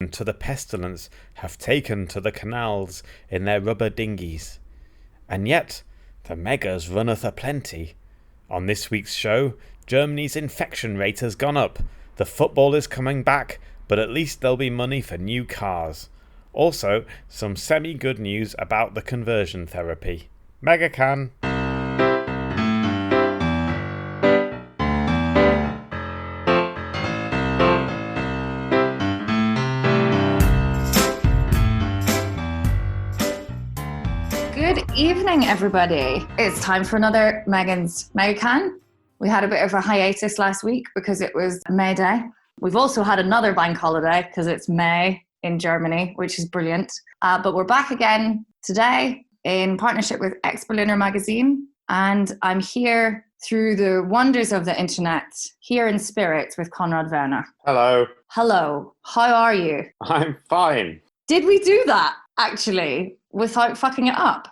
immune to the pestilence have taken to the canals in their rubber dinghies. And yet, the megas runneth aplenty. On this week's show, Germany's infection rate has gone up, the football is coming back, but at least there'll be money for new cars. Also, some semi-good news about the conversion therapy. Megacan. Good evening, everybody. It's time for another Megan's Megacan. We had a bit of a hiatus last week because it was May Day. We've also had another bank holiday because it's May in Germany, which is brilliant. But we're back again today in partnership with Ex-Berliner Magazine. And I'm here through the wonders of the internet, here in spirit with Konrad Werner. Hello. Hello. How are you? I'm fine. Did we do that, actually, without fucking it up?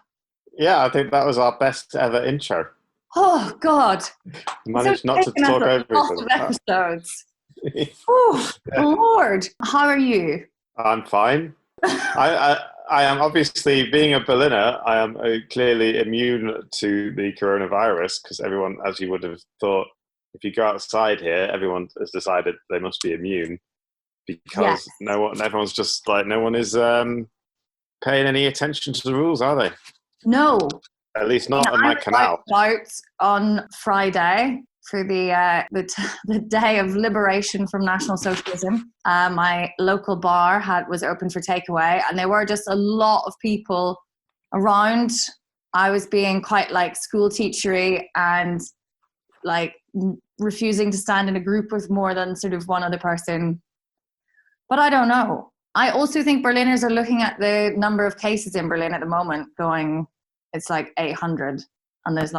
Yeah, I think that was our best ever intro. Oh, God. Managed not to talk over each lots of other. episodes. Oh, Lord. How are you? I'm fine. I am obviously, being a Berliner, I am clearly immune to the coronavirus because everyone, as you would have thought, if you go outside here, everyone has decided they must be immune because everyone's just like, no one is paying any attention to the rules, are they? No. At least not in my canal. I was out on Friday for the day of liberation from National Socialism. My local bar was open for takeaway, and there were just a lot of people around. I was being quite like school teachery and like refusing to stand in a group with more than sort of one other person. But I don't know. I also think Berliners are looking at the number of cases in Berlin at the moment going, it's like 800, and there's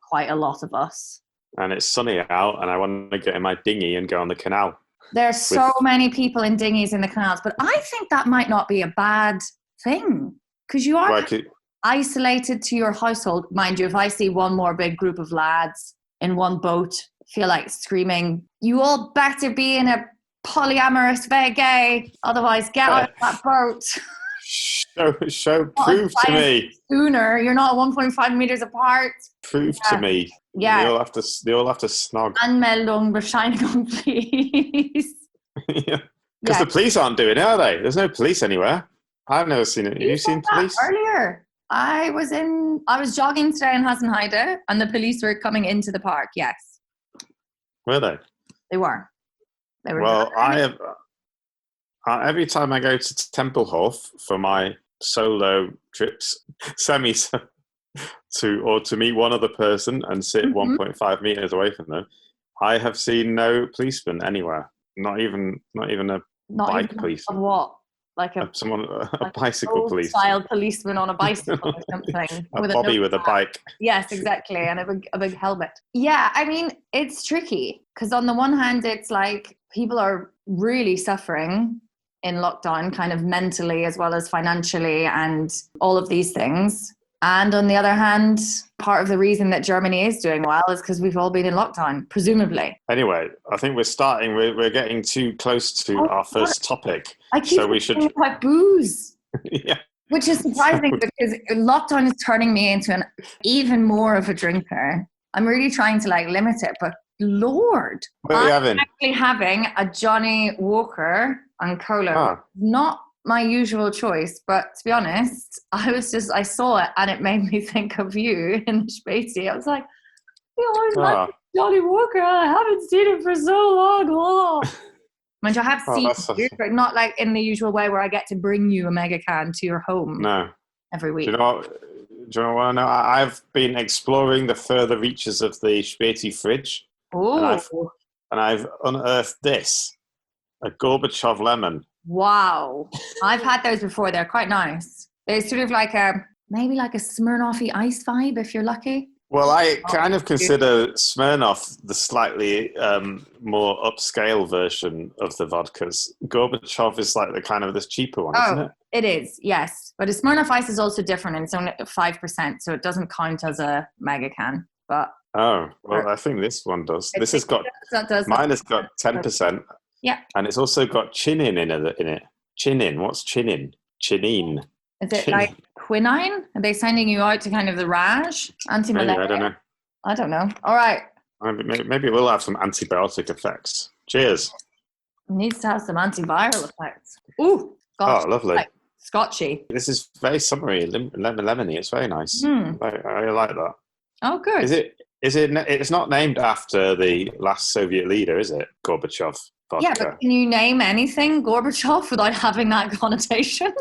quite a lot of us. And it's sunny out, and I want to get in my dinghy and go on the canal. There's so many people in dinghies in the canals, but I think that might not be a bad thing because you are isolated to your household. Mind you, if I see one more big group of lads in one boat, feel like screaming, "You all better be in a polyamorous vegay, otherwise get out of that boat." Prove to me. Sooner, you're not 1.5 meters apart. Prove to me. Yeah. They all have to snog. Anmeldung, Bescheinigung, please. Because the police aren't doing it, are they? There's no police anywhere. I've never seen it. Have you seen police? Earlier, I was jogging today in Hasenheide, and the police were coming into the park. Yes. Were they? They were. Well, I have. Every time I go to Tempelhof for my solo trips, to meet one other person and sit 1.5 meters away from them, I have seen no policeman anywhere. Not even a bike policeman. What? Like a bicycle policeman. Style policeman on a bicycle or something. with a bike. Yes, exactly, and a big helmet. Yeah, I mean, it's tricky because on the one hand, it's like people are really suffering in lockdown, kind of mentally as well as financially and all of these things. And on the other hand, part of the reason that Germany is doing well is because we've all been in lockdown, presumably. Anyway, I think we're getting too close to our first topic. I keep thinking about booze. Yeah. Which is surprising because lockdown is turning me into even more of a drinker. I'm really trying to limit it, but Lord. What are you having? I'm actually having a Johnny Walker and cola. Not my usual choice, but to be honest, I saw it and it made me think of you in the Späti. I was like, I like Johnny Walker. I haven't seen it for so long. Oh. Mind you, I have seen you, but not like in the usual way where I get to bring you a Megacan to your home. No. Every week. Do you know what I know? I've been exploring the further reaches of the Späti fridge. Oh. And I've unearthed this. A Gorbachev lemon. Wow. I've had those before. They're quite nice. They're sort of maybe like a Smirnoff-y ice vibe if you're lucky. Well, I kind of consider Smirnoff the slightly more upscale version of the vodkas. Gorbachev is like the kind of this cheaper one, isn't it? It is, yes. But a Smirnoff Ice is also different, and it's only 5%, so it doesn't count as a Megacan. But I think this one does. Mine has got 10%. Yeah. And it's also got chinin in it. Chinin. What's chinin? Chinin. Is it like quinine? Are they sending you out to kind of the rash? Maybe, Anti-malaria? I don't know. I don't know. All right. Maybe it will have some antibiotic effects. Cheers. It needs to have some antiviral effects. Ooh, gosh. Oh, lovely. Like, scotchy. This is very summery, lemony. It's very nice. I like that. Oh, good. Is it? It's not named after the last Soviet leader, is it? Gorbachev. Vodka. Yeah, but can you name anything Gorbachev without having that connotation?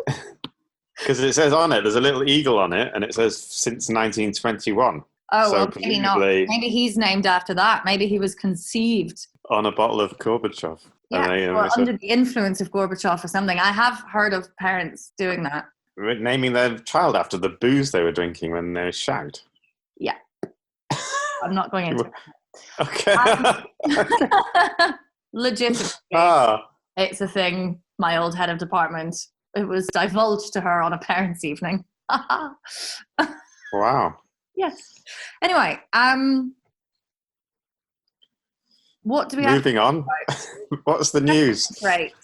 Because it says on it, there's a little eagle on it, and it says since 1921. Oh, so well, maybe not. Maybe he's named after that. Maybe he was conceived on a bottle of Gorbachev. Yeah, or under the influence of Gorbachev or something. I have heard of parents doing that. Naming their child after the booze they were drinking when they were shagged. Yeah. I'm not going into it. Okay. Legitimately, it's a thing, my old head of department. It was divulged to her on a parents' evening. Wow. Yes. Anyway, what do we Moving on. What's the news? Great.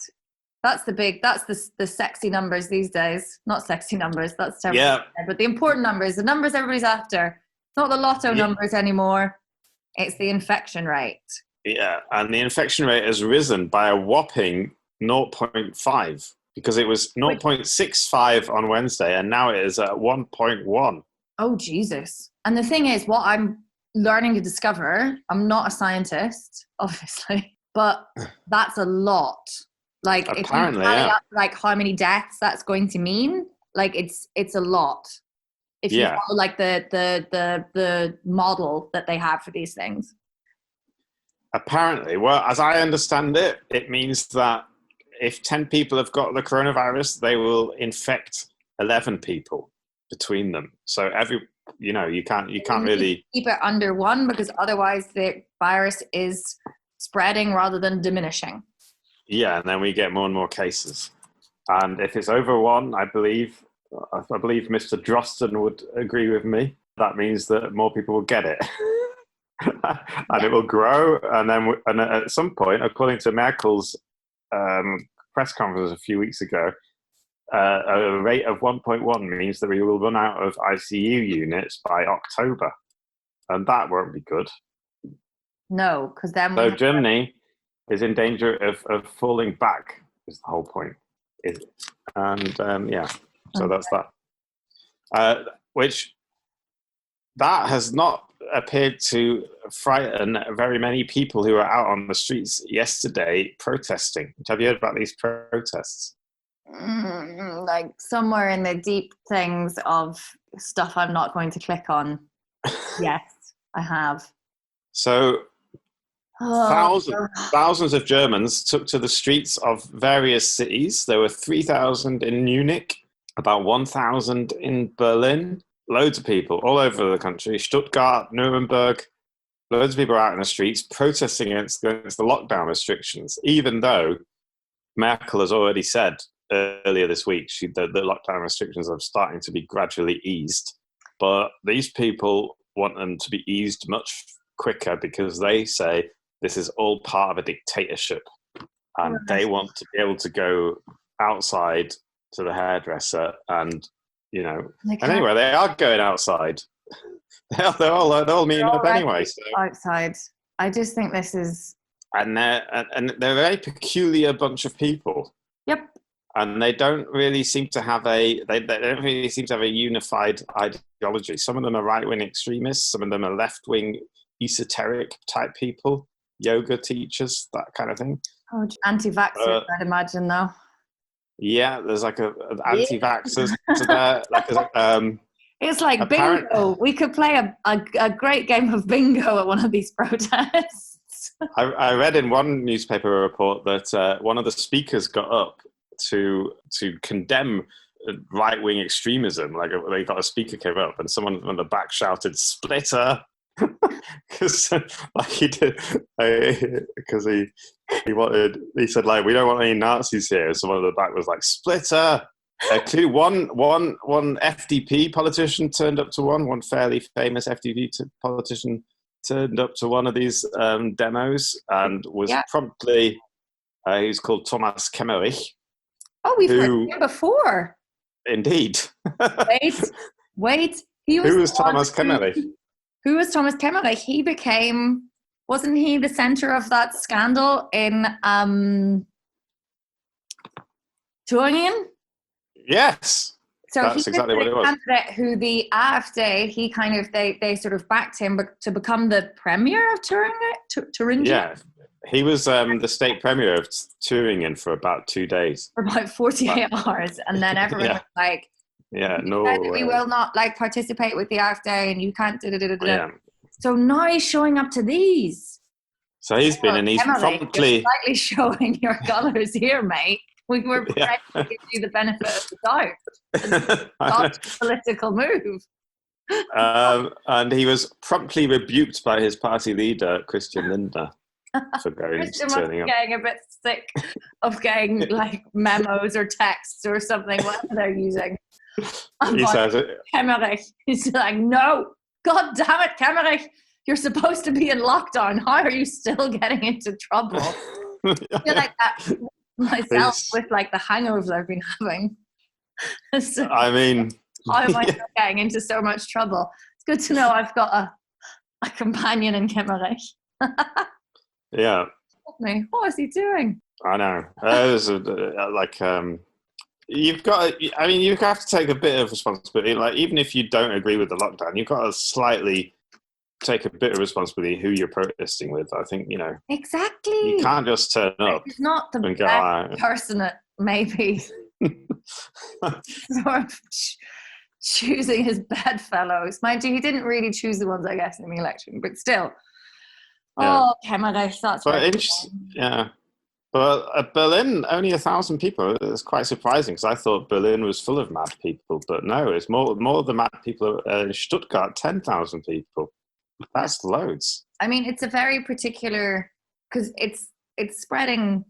That's the sexy numbers these days. Not sexy numbers, that's terrible. Yeah. But the important numbers, the numbers everybody's after. It's not the lotto numbers anymore. It's the infection rate. Yeah, and the infection rate has risen by a whopping 0.5 because it was 0.65 on Wednesday and now it is at 1.1. Oh, Jesus. And the thing is, what I'm learning to discover, I'm not a scientist, obviously, but that's a lot. Like, apparently, if you tally up, like, how many deaths that's going to mean, like, it's a lot. If you follow, like, the model that they have for these things. Apparently, well, as I understand it, it means that if 10 people have got the coronavirus, they will infect 11 people between them. So you can't really keep it under 1 because otherwise the virus is spreading rather than diminishing. Yeah, and then we get more and more cases. And if it's over 1, I believe Mr. Drosten would agree with me. That means that more people will get it. And it will grow, and at some point, according to Merkel's press conference a few weeks ago, a rate of 1.1 means that we will run out of ICU units by October, and that won't be good. No, because then Germany is in danger of falling back. Is the whole point? So that's that. Which that has not appeared to frighten very many people who were out on the streets yesterday protesting. Have you heard about these protests? Like somewhere in the deep things of stuff I'm not going to click on. Yes, I have. So thousands of Germans took to the streets of various cities. There were 3,000 in Munich, about 1,000 in Berlin. Loads of people all over the country, Stuttgart, Nuremberg, loads of people are out in the streets protesting against the lockdown restrictions, even though Merkel has already said earlier this week that the lockdown restrictions are starting to be gradually eased. But these people want them to be eased much quicker because they say this is all part of a dictatorship. And they want to be able to go outside to the hairdresser and anyway, they are going outside. They're all meeting up anyway. So. Outside. I just think this is... And they're a very peculiar bunch of people. Yep. And they don't really seem to have a unified ideology. Some of them are right-wing extremists. Some of them are left-wing esoteric type people, yoga teachers, that kind of thing. Oh, anti-vaxxers, I'd imagine, though. Yeah, there's like an anti-vaxxers to there. It's like bingo. We could play a great game of bingo at one of these protests. I read in one newspaper report that one of the speakers got up to condemn right-wing extremism. Like they got a speaker came up and someone from the back shouted "Splitter," because he did because he said like we don't want any Nazis here. Someone at the back was like "Splitter." Clearly, one FDP politician turned up to one fairly famous FDP politician turned up to one of these demos and was promptly. He's called Thomas Kemmerich, Oh, we've heard who, him before. indeed. Wait. He was Who was the one Thomas Kemmerich? Who was Thomas Kemmerich? He became, wasn't he the center of that scandal in Thüringen? Yes. So he That's was exactly what the it was. candidate who the AfD, he kind of, they sort of backed him to become the premier of Thuringia? Yeah. He was the state premier of Turingen for about 2 days. For about 48 hours. And then everyone was like, Yeah, you no said that we way. will not like participate with the AfD and you can't Yeah. So now he's showing up to these. So he's been, and he's Emily, promptly... you're slightly showing your colours here, mate. We were Yeah. trying to give you the benefit of the doubt. Not a political move. And he was promptly rebuked by his party leader, Christian Lindner, for Christian must turning be up. getting a bit sick of getting like memos or texts or something, whatever they're using. He says it. Kemmerich. He's like, no, God damn it, Kemmerich. You're supposed to be in lockdown. How are you still getting into trouble? I feel like that myself with like the hangovers I've been having. So, I mean, how am I still getting into so much trouble? It's good to know I've got a companion in Kemmerich. Yeah. What is he doing? I know. You've got. I mean, you have to take a bit of responsibility. Like, even if you don't agree with the lockdown, you've got to slightly take a bit of responsibility who you're protesting with. I think Exactly. You can't just turn up. He's not the and go, best person at maybe sort of choosing his bedfellows. Mind you, he didn't really choose the ones, I guess, in the election, but still. Yeah. Oh, Kemmerich, that's But very interesting. Yeah. But Berlin, only 1,000 people. It's quite surprising because I thought Berlin was full of mad people, but no, it's more of the mad people in Stuttgart. 10,000 people. That's loads. I mean, it's a very particular, because it's spreading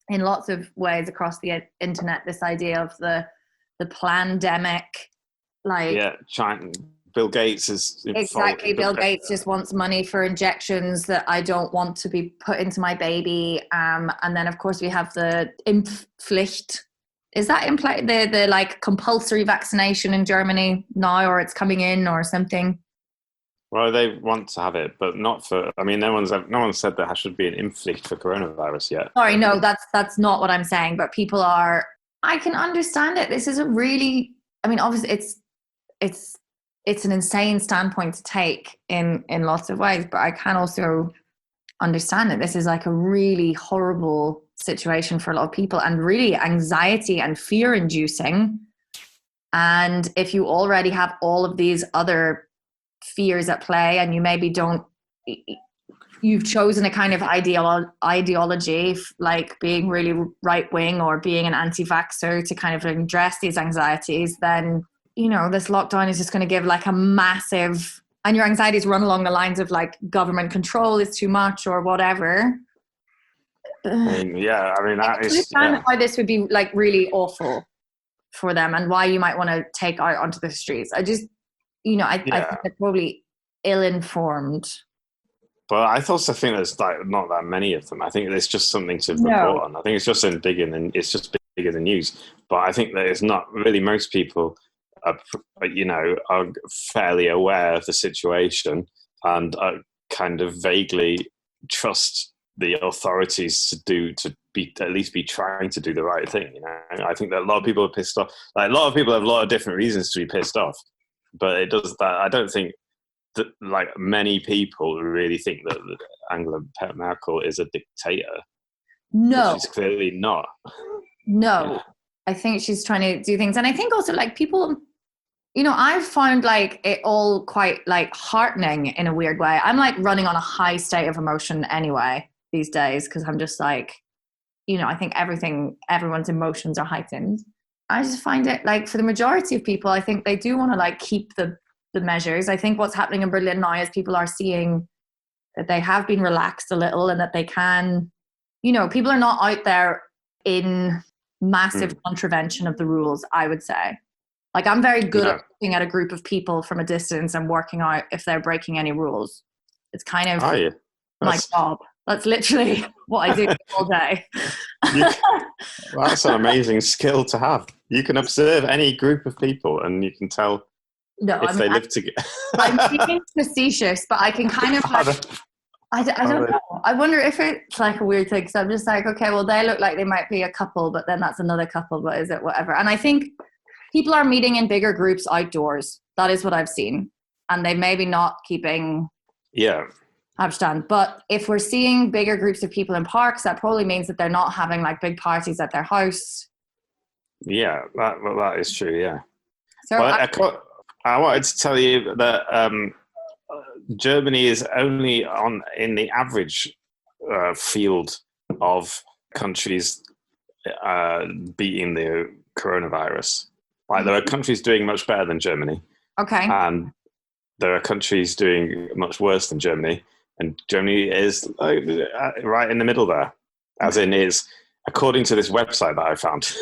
in lots of ways across the internet. This idea of the plandemic, like China. Bill Gates is exactly. Bill Gates just wants money for injections that I don't want to be put into my baby. And then, of course, we have the Impfpflicht. Is that the like compulsory vaccination in Germany now, or it's coming in, or something? Well, they want to have it, but not for. I mean, no one said there should be an Impfpflicht for coronavirus yet. Sorry, no, that's not what I'm saying. But people are. I can understand it. This is a really. I mean, obviously, it's an insane standpoint to take in lots of ways, but I can also understand that this is like a really horrible situation for a lot of people and really anxiety and fear inducing. And if you already have all of these other fears at play and you maybe you've chosen a kind of ideology like being really right wing or being an anti-vaxxer to kind of address these anxieties, then this lockdown is just going to give like a massive, and your anxieties run along the lines of like government control is too much or whatever. I mean, that is. Understand why this would be like really awful for them and why you might want to take out onto the streets. I just, I think they're probably ill-informed. But I also think there's like not that many of them. I think there's just something to report on. I think it's just bigger than news. But I think that it's not really most people. Are fairly aware of the situation and kind of vaguely trust the authorities to at least be trying to do the right thing. I think that a lot of people are pissed off. Like, a lot of people have a lot of different reasons to be pissed off, but it does that. I don't think that like many people really think that Angela Merkel is a dictator. No, she's clearly not. No, yeah. I think she's trying to do things, and I think also like people. I've found like it all quite like heartening in a weird way. I'm like running on a high state of emotion anyway these days because I'm just like, I think everyone's emotions are heightened. I just find it like for the majority of people, I think they do want to like keep the measures. I think what's happening in Berlin now is people are seeing that they have been relaxed a little and that they can, people are not out there in massive contravention of the rules, I would say. Like, I'm very good at looking at a group of people from a distance and working out if they're breaking any rules. It's kind of my job. That's literally what I do all day. Well, that's an amazing skill to have. You can observe any group of people and you can tell No, if they live together. I'm being facetious, but I can kind of like, I don't know. I wonder if it's like a weird thing. So I'm just like, okay, well, they look like they might be a couple, but then that's another couple, but is it whatever? And I think people are meeting in bigger groups outdoors. That is what I've seen. And they maybe not keeping Abstand. But if we're seeing bigger groups of people in parks, that probably means that they're not having like big parties at their house. Yeah, that is true, yeah. So I wanted to tell you that Germany is only in the average field of countries beating the coronavirus. Like there are countries doing much better than Germany. Okay. And there are countries doing much worse than Germany. And Germany is right in the middle there, as in is, according to this website that I found.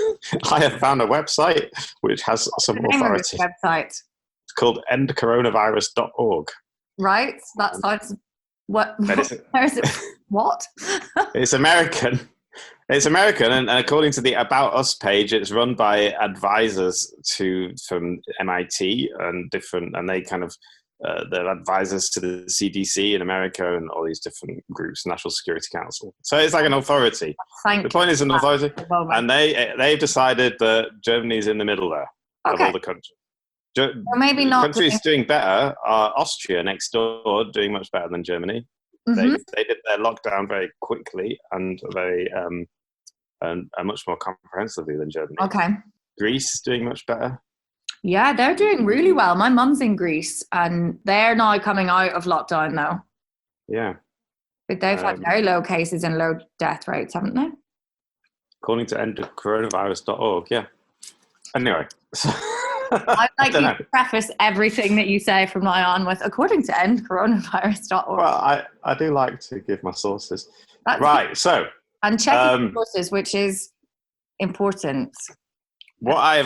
I have found a website which has some authority. Website. It's called endcoronavirus.org. Right? That sounds... What? What? It's American. It's American, and according to the About Us page, it's run by advisors from MIT and they kind of they're advisors to the CDC in America and all these different groups, National Security Council. So it's like an authority. The point is an authority, and they've decided that Germany's in the middle there of all the countries. Well, maybe not. Countries doing better are Austria next door, doing much better than Germany. Mm-hmm. They did their lockdown very quickly and very and much more comprehensively than Germany. Okay. Greece is doing much better. Yeah, they're doing really well. My mum's in Greece, and they're now coming out of lockdown now. Yeah. But they've had very low cases and low death rates, haven't they? According to endcoronavirus.org, yeah. Anyway. I'd like you to preface everything that you say from now on with, according to endcoronavirus.org. Well, I do like to give my sources. Right, so... And checking sources, which is important. What I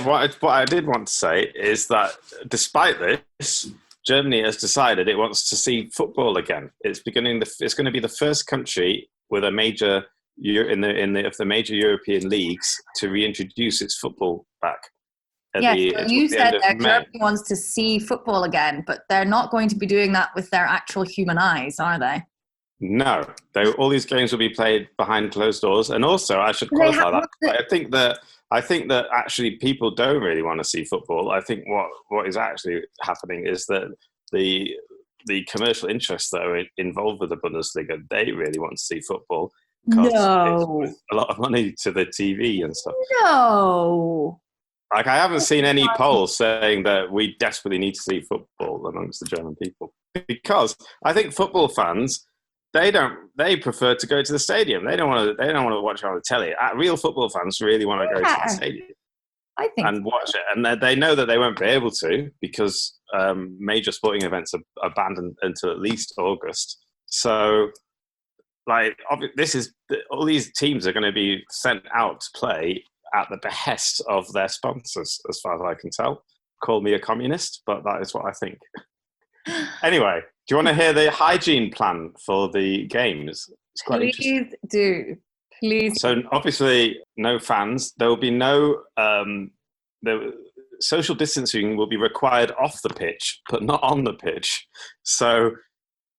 did want to say is that despite this, Germany has decided it wants to see football again. It's going to be the first country with a major of the major European leagues to reintroduce its football back. You said that Germany wants to see football again, but they're not going to be doing that with their actual human eyes, are they? No, all these games will be played behind closed doors, and also I should qualify that. I think that actually people don't really want to see football. I think what is actually happening is that the commercial interests that are involved with the Bundesliga, they really want to see football because it's worth a lot of money to the TV and stuff. No. Like I haven't seen any polls saying that we desperately need to see football amongst the German people, because I think football fans. They prefer to go to the stadium. They don't want to watch it on the telly. Real football fans really want to go to the stadium and watch it. And they know that they won't be able to because major sporting events are banned until at least August. So, all these teams are going to be sent out to play at the behest of their sponsors, as far as I can tell. Call me a communist, but that is what I think. Anyway, do you want to hear the hygiene plan for the games? It's quite interesting. Please. So obviously, no fans. There will be no social distancing will be required off the pitch, but not on the pitch. So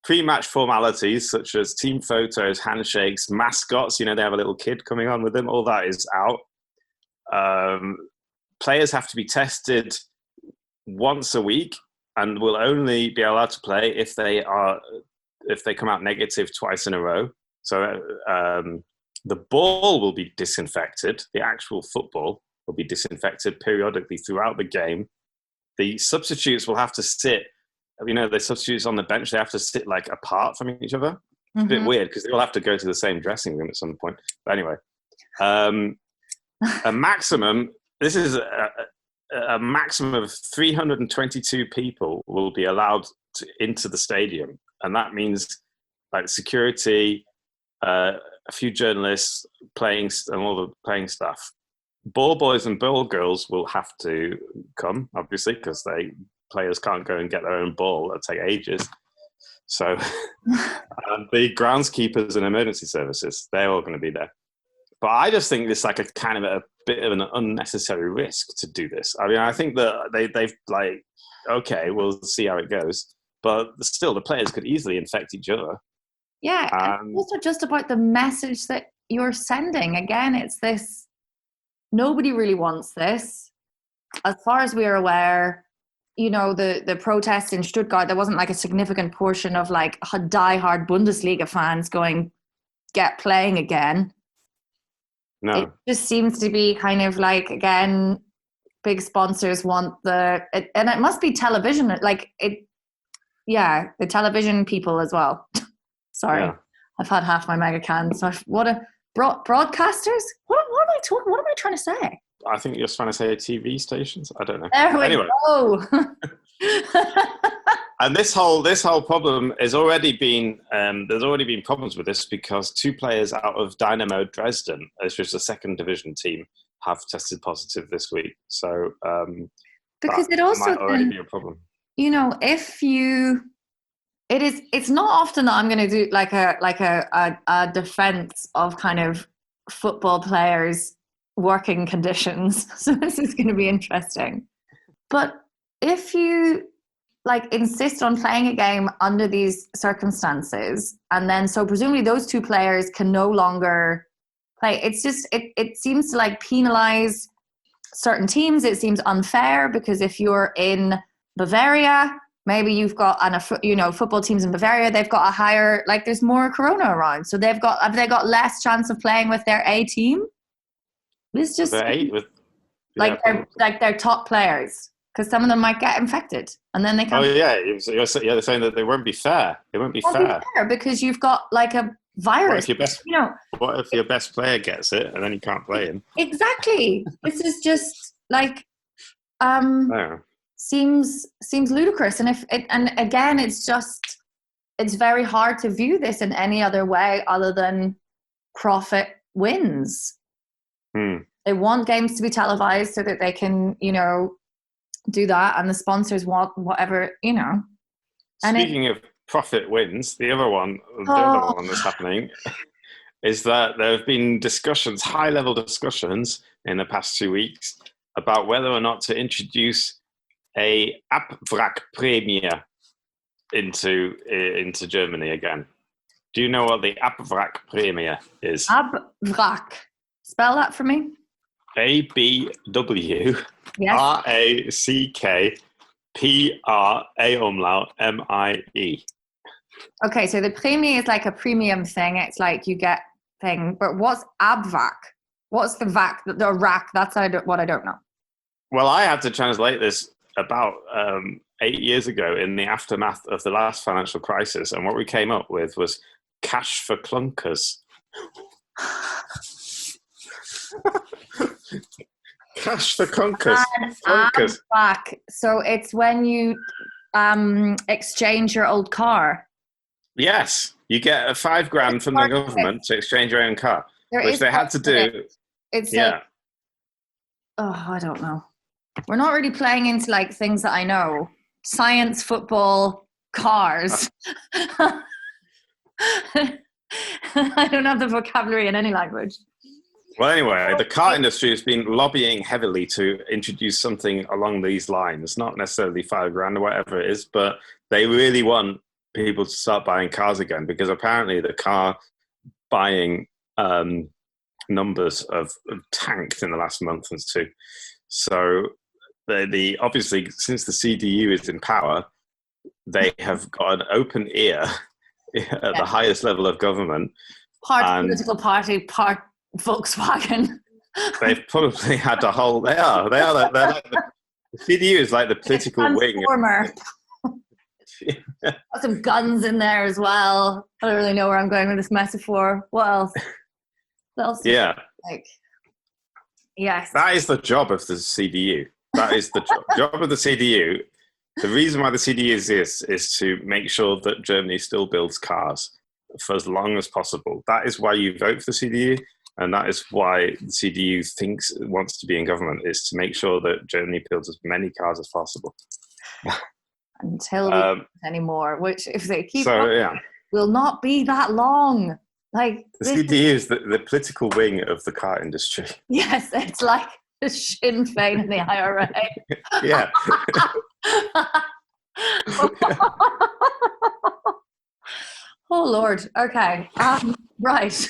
pre-match formalities such as team photos, handshakes, mascots. They have a little kid coming on with them. All that is out. Players have to be tested once a week. And will only be allowed to play if they come out negative twice in a row. So the ball will be disinfected. The actual football will be disinfected periodically throughout the game. The substitutes will have to sit. The substitutes on the bench, they have to sit like apart from each other. It's a bit weird because they all have to go to the same dressing room at some point. But anyway, a maximum. This is a maximum of 322 people will be allowed into the stadium. And that means like security, a few journalists and all the playing staff. Ball boys and ball girls will have to come, obviously, because players can't go and get their own ball. It'll take ages. So the groundskeepers and emergency services, they're all going to be there. But I just think it's like a kind of a bit of an unnecessary risk to do this. I mean, I think that they've like, okay, we'll see how it goes. But still, the players could easily infect each other. Yeah, and also just about the message that you're sending. Again, it's this, nobody really wants this. As far as we're aware, you know, the protests in Stuttgart, there wasn't like a significant portion of like diehard Bundesliga fans going, get playing again. No. It just seems to be kind of like, again, big sponsors want and it must be television, like it, yeah, the television people as well. Sorry, yeah. I've had half my Megacan. So what a broadcasters? What am I talking? What am I trying to say? I think you're trying to say TV stations. I don't know. There we go. And this whole problem has already been. There's already been problems with this because 2 players out of Dynamo Dresden, which is the second division team, have tested positive this week. So because it also might already be a problem. You know, if you. It's not often that I'm going to do like a defense of kind of football players' working conditions. So this is going to be interesting. But if you like insist on playing a game under these circumstances, and then so presumably those 2 players can no longer play, it's just it seems to like penalize certain teams. It seems unfair because if you're in Bavaria, maybe you've got, football teams in Bavaria, they've got a higher, like there's more corona around. So have they got less chance of playing with their A team? It's just their top players, because some of them might get infected and then they can't. Oh yeah, you're saying that they won't be fair. It won't be fair because you've got like a virus. What if your best player gets it and then you can't play him? Exactly. This is just like seems ludicrous, and again, it's very hard to view this in any other way other than profit wins. They want games to be televised so that they can, do that, and the sponsors want whatever, Speaking of profit wins, the other one that's happening is that there have been high-level discussions in the past 2 weeks about whether or not to introduce a Abwrackprämie into Germany again. Do you know what the Abwrackprämie is? Abwrack. Spell that for me. ABWRACKPRAMIE. Okay, so the premie is like a premium thing. It's like you get thing. But what's Abwrack? What's the vac? The rack? That's what I don't know. Well, I had to translate this about 8 years ago in the aftermath of the last financial crisis, and what we came up with was cash for clunkers. Cash for clunkers. Back. So it's when you exchange your old car. Yes, you get a $5,000 from the government to exchange your own car, which they had to do. I don't know. We're not really playing into like things that I know. Science, football, cars. I don't have the vocabulary in any language. Well, anyway, the car industry has been lobbying heavily to introduce something along these lines. Not necessarily $5,000 or whatever it is, but they really want people to start buying cars again, because apparently the car buying numbers have tanked in the last month or 2. So obviously, since the CDU is in power, they have got an open ear at the highest level of government. Part political party, part Volkswagen. They've probably had a whole. They're like the CDU is like the political wing. Got some guns in there as well. I don't really know where I'm going with this metaphor. What else? Yeah. Yes. That is the job of the CDU. That is the job of the CDU. The reason why the CDU exists is to make sure that Germany still builds cars for as long as possible. That is why you vote for the CDU, and that is why the CDU wants to be in government, is to make sure that Germany builds as many cars as possible. until we can't anymore. Which, if they keep up, will not be that long. Like the CDU is the political wing of the car industry. Yes, it's like the Sinn Féin and the IRA. Yeah. Oh Lord. Okay. Right.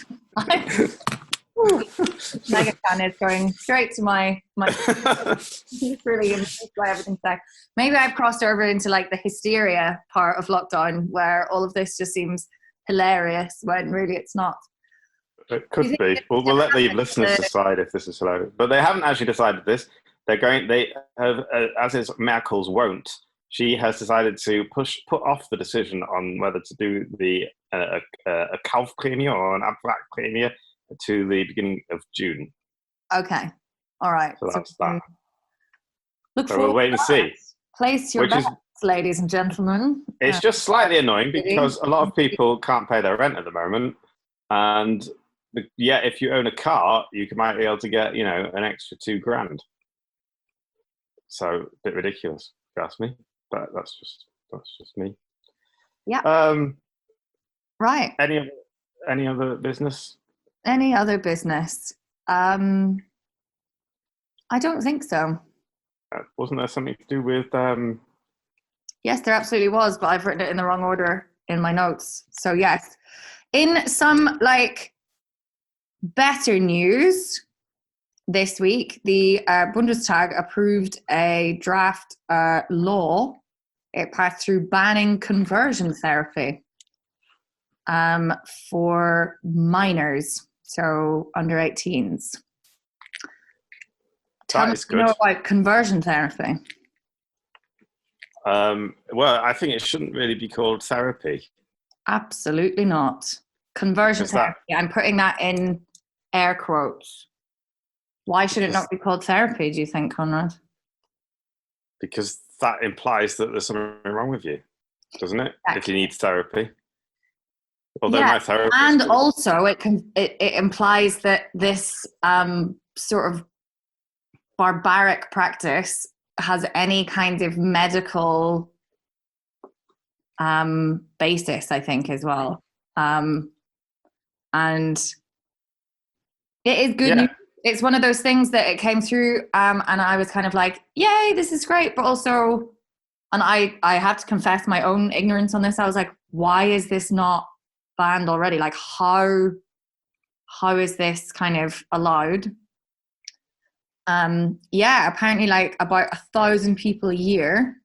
Megacan is going straight to my he's really impressed by everything today. Maybe I've crossed over into like the hysteria part of lockdown where all of this just seems hilarious when really it's not. It could be. We'll let the listeners decide if this is hilarious. But they haven't actually decided this. They have, as is Merkel's wont, she has decided to put off the decision on whether to do the a Kaufprämie or an Abwrackprämie to the beginning of June. Okay. All right. So that's that. So we'll wait and see. Place your bets, ladies and gentlemen. It's just slightly annoying because a lot of people can't pay their rent at the moment. And if you own a car, you might be able to get, an extra $2,000. So a bit ridiculous, if you ask me. But that's just me. Yeah. Right. Any other business? Any other business? I don't think so. Wasn't there something to do with? Yes, there absolutely was, but I've written it in the wrong order in my notes. So yes, in some better news this week, the Bundestag approved a draft law. It passed through banning conversion therapy for minors, so under 18s. That is good. You know about conversion therapy? Well, I think it shouldn't really be called therapy. Absolutely not. Conversion therapy. I'm putting that in air quotes. Why should it not be called therapy, do you think, Conrad? Because that implies that there's something wrong with you, doesn't it? Exactly. If you need therapy. Although my therapist and also it implies that this sort of barbaric practice has any kind of medical basis, I think, as well. And it is good news. It's one of those things that it came through and I was kind of like, yay, this is great. But also, and I have to confess my own ignorance on this. I was like, why is this not banned already? Like, how is this kind of allowed? Apparently like about 1,000 people a year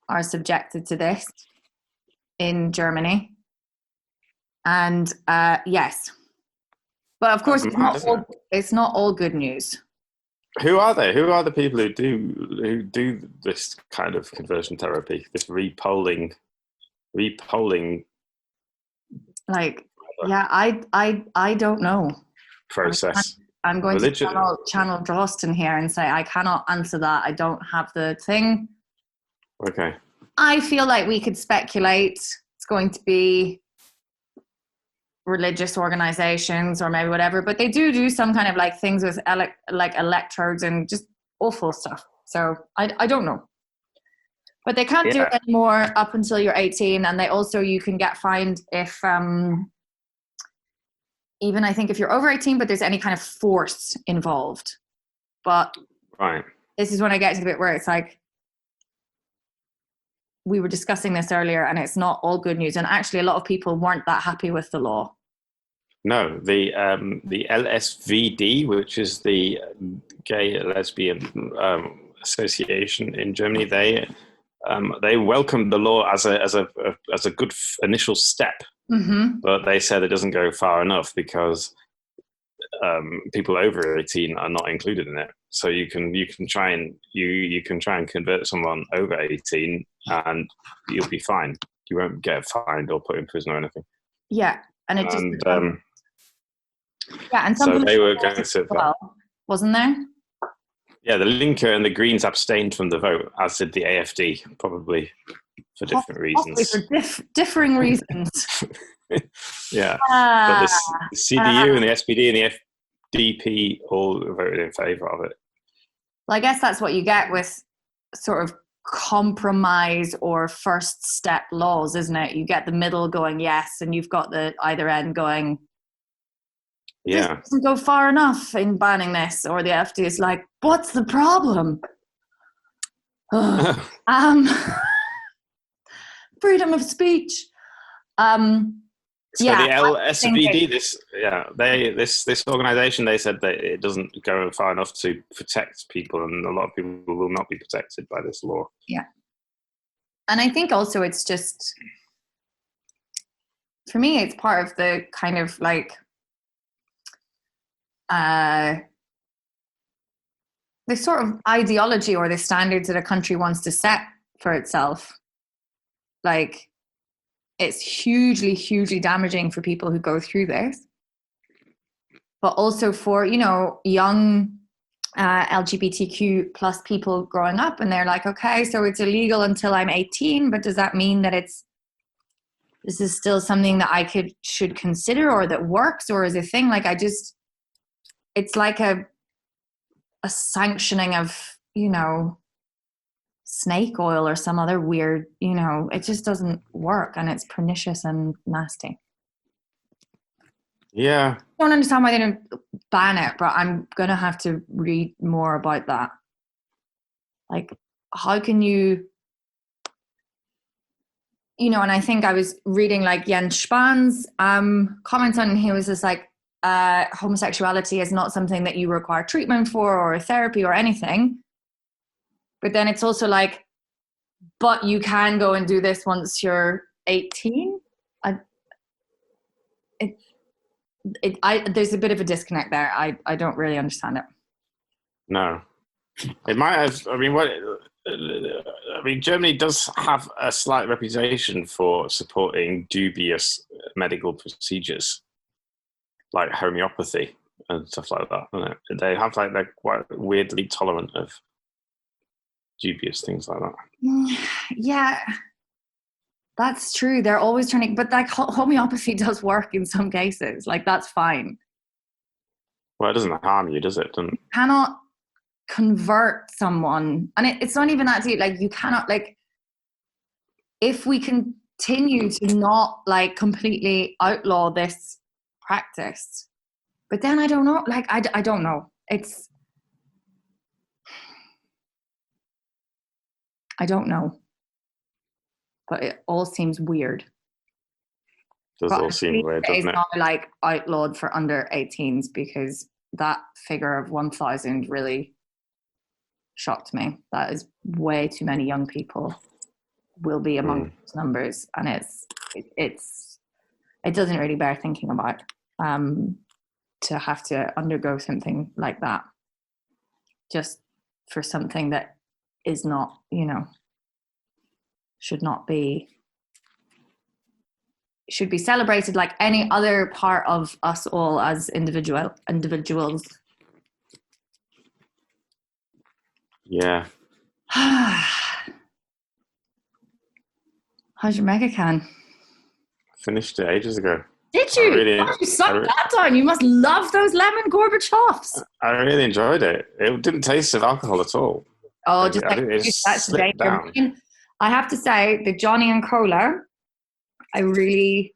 are subjected to this in Germany. And yes. But of course it's not all good news. Who are they? Who are the people who do this kind of conversion therapy, this repolling like I don't know process. I'm going to channel Drosten here and say I cannot answer that. I don't have the thing. Okay. I feel like we could speculate it's going to be religious organizations or maybe whatever, but they do some kind of like things with like electrodes and just awful stuff. So I don't know. But they can't do it anymore up until you're 18, and you can get fined if even I think if you're over 18, but there's any kind of force involved. But this is when I get to the bit where it's like, we were discussing this earlier, and it's not all good news. And actually, a lot of people weren't that happy with the law. No, the LSVD, which is the Gay Lesbian Association in Germany, they welcomed the law as a good initial step, but they said it doesn't go far enough because people over 18 are not included in it. So you can try and convert someone over 18 and you'll be fine. You won't get fined or put in prison or anything. Yeah, and it just and so they were against it, wasn't there? Yeah, the Linke and the Greens abstained from the vote, as did the AfD, probably for different reasons. For differing reasons. Yeah, but the CDU and the SPD and the FDP all voted in favour of it. Well, I guess that's what you get with sort of compromise or first step laws, isn't it? You get the middle going yes, and you've got the either end going, this doesn't go far enough in banning this, or the FD is like, what's the problem? Freedom of speech. So the LSVD, this organization, they said that it doesn't go far enough to protect people, and a lot of people will not be protected by this law. Yeah. And I think also it's just, for me, it's part of the kind of like, the sort of ideology or the standards that a country wants to set for itself. Like, it's hugely, hugely damaging for people who go through this, but also for, you know, young LGBTQ plus people growing up, and they're like, okay, so it's illegal until I'm 18, but does that mean that this is still something that I should consider, or that works, or is a thing? Like, it's like a sanctioning of, you know, snake oil or some other weird, you know, it just doesn't work, and it's pernicious and nasty. Yeah. I don't understand why they don't ban it, but I'm going to have to read more about that. Like, how can you know, and I think I was reading like Jens Spahn's comments on, he was just like, homosexuality is not something that you require treatment for or therapy or anything. But then it's also like, but you can go and do this once you're 18. There's a bit of a disconnect there. I don't really understand it. No, it might have. Germany does have a slight reputation for supporting dubious medical procedures, like homeopathy and stuff like that. Don't it? They have like, they're quite weirdly tolerant of dubious things like that. Yeah, that's true. They're always trying to, but like homeopathy does work in some cases. Like, that's fine. Well, it doesn't harm you, does it? You cannot convert someone, and it's not even that deep. Like, you cannot, like, if we continue to not like completely outlaw this practice, but then I don't know. Like, I don't know. I don't know. But it all seems weird. Does all seem weird, doesn't it? It's not like outlawed for under 18s, because that figure of 1,000 really shocked me. That is way too many young people will be among those numbers, and it doesn't really bear thinking about to have to undergo something like that just for something that is not, you know, should be celebrated like any other part of us all as individuals. Yeah. How's your Megacan? Finished it ages ago. Did you? You sucked that down. You must love those lemon Gorbachevs. I really enjoyed it. It didn't taste of alcohol at all. Oh, just like that's the danger. Down. I have to say, the Johnny and Cola, I really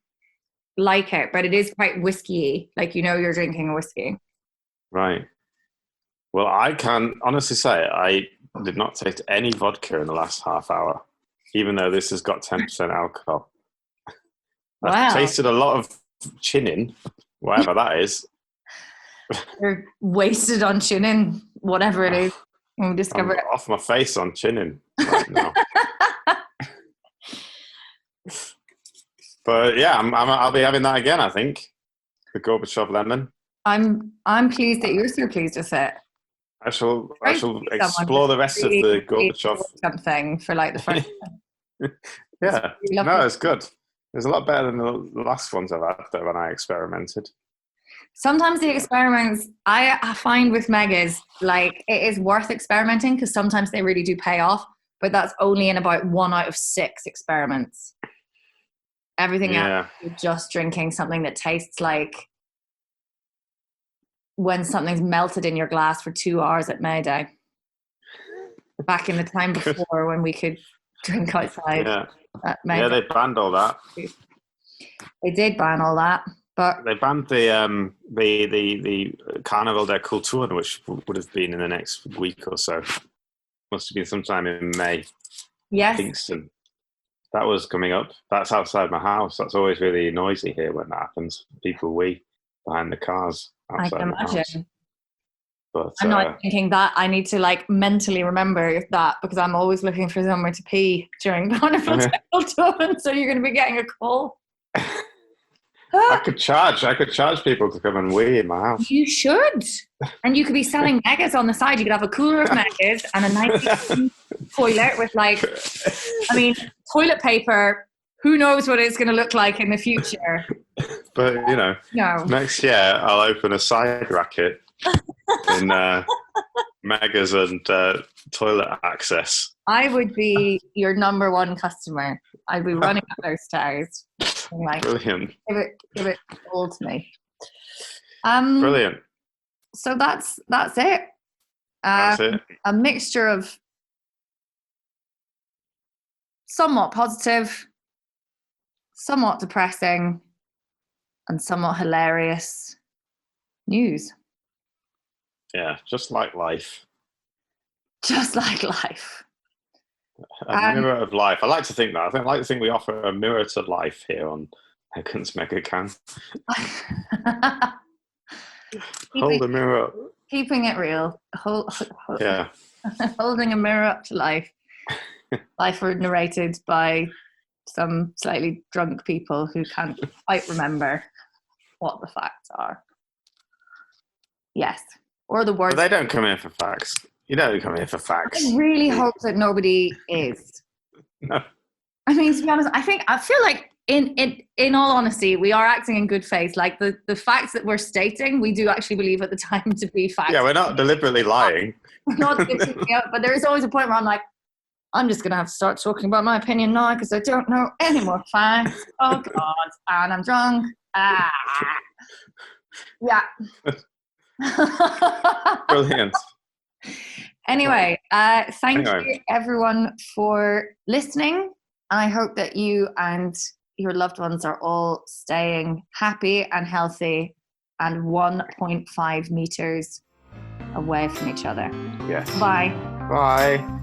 like it, but it is quite whiskey. Like, you know, you're drinking a whiskey. Right. Well, I can honestly say I did not taste any vodka in the last half hour, even though this has got 10% alcohol. Wow. I've tasted a lot of chinin, whatever that is. You're wasted on chinin, whatever it is. We'll discover I'm off my face on chinin right now. But yeah, I'll be having that again, I think. The Gorbachev lemon. I'm pleased that you're so pleased with it. I shall explore the rest of the Gorbachev. Something for like the first time. Yeah, no, it's good. It's a lot better than the last ones I've had when I experimented. Sometimes the experiments I find with Megas, like, it is worth experimenting because sometimes they really do pay off, but that's only in about 1 out of 6 experiments. Everything else, you're just drinking something that tastes like when something's melted in your glass for 2 hours at May Day. back in the time before when we could drink outside. Yeah. At Yeah, Mega. they banned all that. They did ban all that, but They banned the Carnaval de Culturen, which would have been in the next week or so. Must have been sometime in May. yes, Kingston. That was coming up. That's outside my house. That's always really noisy here when that happens. People wee behind the cars I outside can my house. imagine. But I'm not thinking that. I need to like mentally remember that because I'm always looking for somewhere to pee during Carnival de Culturen. So you're going to be getting a call. I could charge people to come and wee in my house. You should. And you could be selling megas on the side. You could have a cooler of megas and a nice toilet with like, I mean, toilet paper. Who knows what it's going to look like in the future? But, No. next year I'll open a side racket in megas and toilet access. I would be your number one customer. I'd be running up those stairs. Like, Brilliant. Give it all to me. Brilliant. So that's it. That's it. A mixture of somewhat positive, somewhat depressing, and somewhat hilarious news. Yeah, just like life. Just like life. A mirror of life. I like to think that. I like to think we offer a mirror to life here on Megan's Megacan. Hold a mirror up. Keeping it real. Yeah. Holding a mirror up to life. Life narrated by some slightly drunk people who can't quite remember what the facts are. Yes. Or the words. But they don't come here for facts. You don't come here for facts. I really hope that nobody is. No. I mean, to be honest, I feel like in all honesty, we are acting in good faith. Like the facts that we're stating, we do actually believe at the time to be facts. Yeah, we're not deliberately lying. We're not deliberately, but there is always a point where I'm like, I'm just going to have to start talking about my opinion now because I don't know any more facts. Oh, God. And I'm drunk. Yeah. Brilliant. Anyway, thank you, everyone, for listening. I hope that you and your loved ones are all staying happy and healthy and 1.5 meters away from each other. Yes. Bye. Bye.